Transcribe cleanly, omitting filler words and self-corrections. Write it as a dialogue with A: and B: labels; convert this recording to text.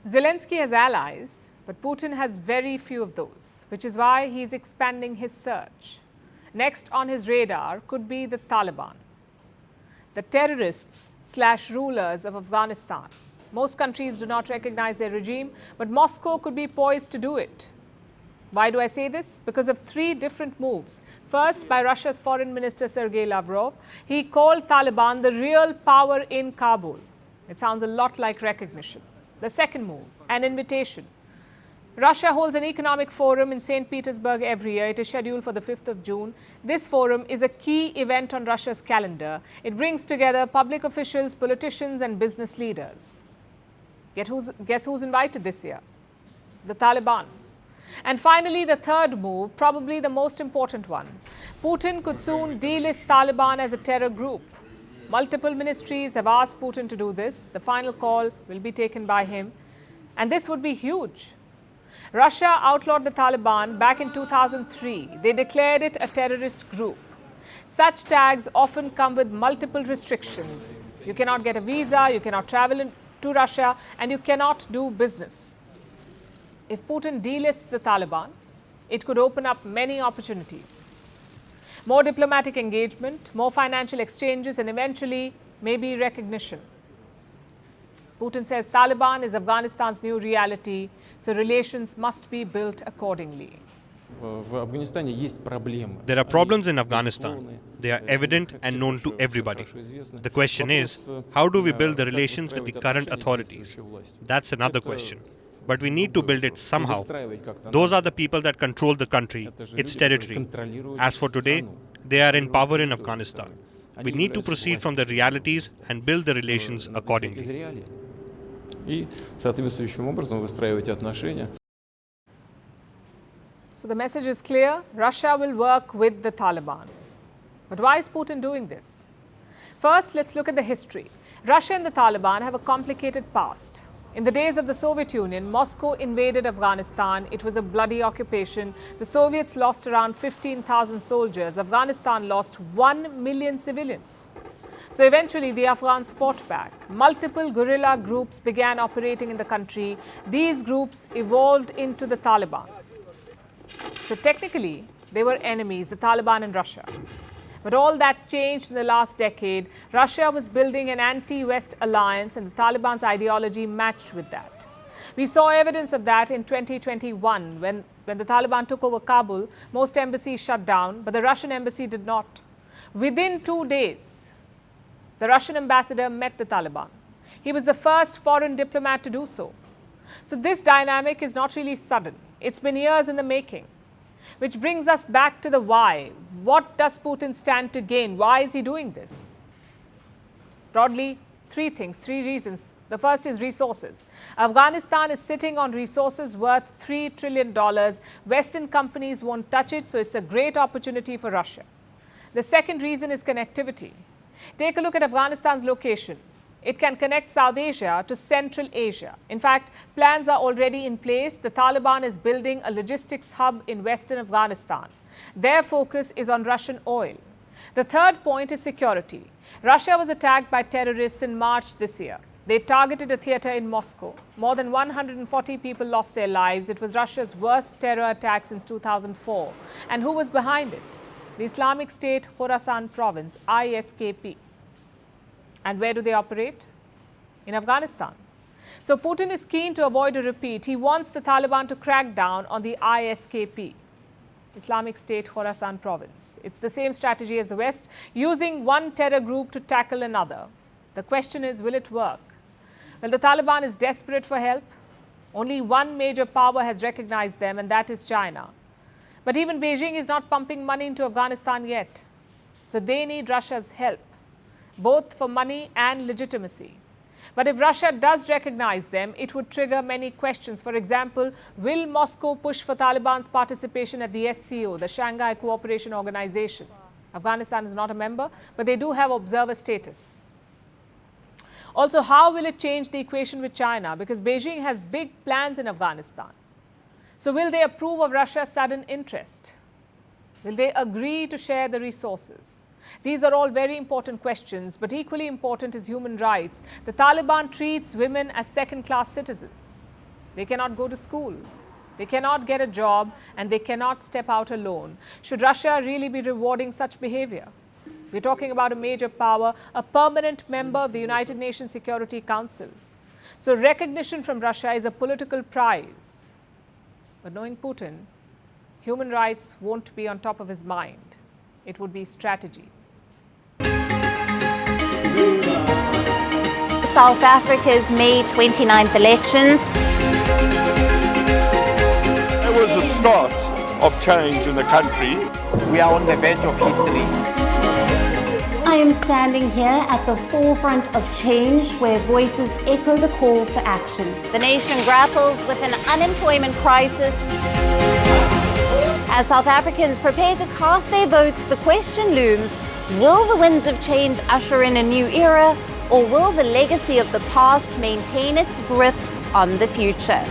A: Zelensky has allies, but Putin has very few of those, which is why he's expanding his search. Next on his radar could be the Taliban, the terrorists/rulers of Afghanistan. Most countries do not recognize their regime, but Moscow could be poised to do it. Why do I say this? Because of three different moves. First, by Russia's Foreign Minister Sergei Lavrov, he called Taliban the real power in Kabul. It sounds a lot like recognition. The second move, an invitation. Russia holds an economic forum in St. Petersburg every year. It is scheduled for the 5th of June. This forum is a key event on Russia's calendar. It brings together public officials, politicians, and business leaders. Guess who's invited this year? The Taliban. And finally, the third move, probably the most important one. Putin could soon delist Taliban as a terror group. Multiple ministries have asked Putin to do this. The final call will be taken by him. And this would be huge. Russia outlawed the Taliban back in 2003. They declared it a terrorist group. Such tags often come with multiple restrictions. You cannot get a visa, you cannot travel to Russia, and you cannot do business. If Putin delists the Taliban, it could open up many opportunities. More diplomatic engagement, more financial exchanges, and eventually, maybe recognition. Putin says Taliban is Afghanistan's new reality, so relations must be built accordingly.
B: There are problems in Afghanistan. They are evident and known to everybody. The question is, how do we build the relations with the current authorities? That's another question. But we need to build it somehow. Those are the people that control the country, its territory. As for today, they are in power in Afghanistan. We need to proceed from the realities and build the relations accordingly.
A: So the message is clear. Russia will work with the Taliban. But why is Putin doing this? First, let's look at the history. Russia and the Taliban have a complicated past. In the days of the Soviet Union, Moscow invaded Afghanistan. It was a bloody occupation. The Soviets lost around 15,000 soldiers. Afghanistan lost 1 million civilians. So eventually, the Afghans fought back. Multiple guerrilla groups began operating in the country. These groups evolved into the Taliban. So technically, they were enemies, the Taliban and Russia. But all that changed in the last decade. Russia was building an anti-West alliance, and the Taliban's ideology matched with that. We saw evidence of that in 2021 when the Taliban took over Kabul. Most embassies shut down, but the Russian embassy did not. Within 2 days, the Russian ambassador met the Taliban. He was the first foreign diplomat to do so. So this dynamic is not really sudden. It's been years in the making. Which brings us back to the why. What does Putin stand to gain? Why is he doing this? Broadly, three reasons. The first is resources. Afghanistan is sitting on resources worth $3 trillion. Western companies won't touch it, so it's a great opportunity for Russia. The second reason is connectivity. Take a look at Afghanistan's location. It can connect South Asia to Central Asia. In fact, plans are already in place. The Taliban is building a logistics hub in western Afghanistan. Their focus is on Russian oil. The third point is security. Russia was attacked by terrorists in March this year. They targeted a theater in Moscow. More than 140 people lost their lives. It was Russia's worst terror attack since 2004. And who was behind it? The Islamic State Khorasan province, ISKP. And where do they operate? In Afghanistan. So Putin is keen to avoid a repeat. He wants the Taliban to crack down on the ISKP, Islamic State Khorasan province. It's the same strategy as the West, using one terror group to tackle another. The question is, will it work? Well, the Taliban is desperate for help. Only one major power has recognized them, and that is China. But even Beijing is not pumping money into Afghanistan yet. So they need Russia's help, both for money and legitimacy. But if Russia does recognize them, it would trigger many questions. For example, will Moscow push for Taliban's participation at the SCO, the Shanghai Cooperation Organization? Afghanistan is not a member, but they do have observer status. Also, how will it change the equation with China? Because Beijing has big plans in Afghanistan. So will they approve of Russia's sudden interest? Will they agree to share the resources? These are all very important questions, but equally important is human rights. The Taliban treats women as second-class citizens. They cannot go to school. They cannot get a job and they cannot step out alone. Should Russia really be rewarding such behavior? We're talking about a major power, a permanent member of the United Nations Security Council. So recognition from Russia is a political prize. But knowing Putin, human rights won't be on top of his mind. It would be strategy.
C: South Africa's May 29th elections.
D: It was the start of change in the country.
E: We are on the verge of history.
C: I am standing here at the forefront of change where voices echo the call for action. The nation grapples with an unemployment crisis. As South Africans prepare to cast their votes, the question looms, will the winds of change usher in a new era, or will the legacy of the past maintain its grip on the future?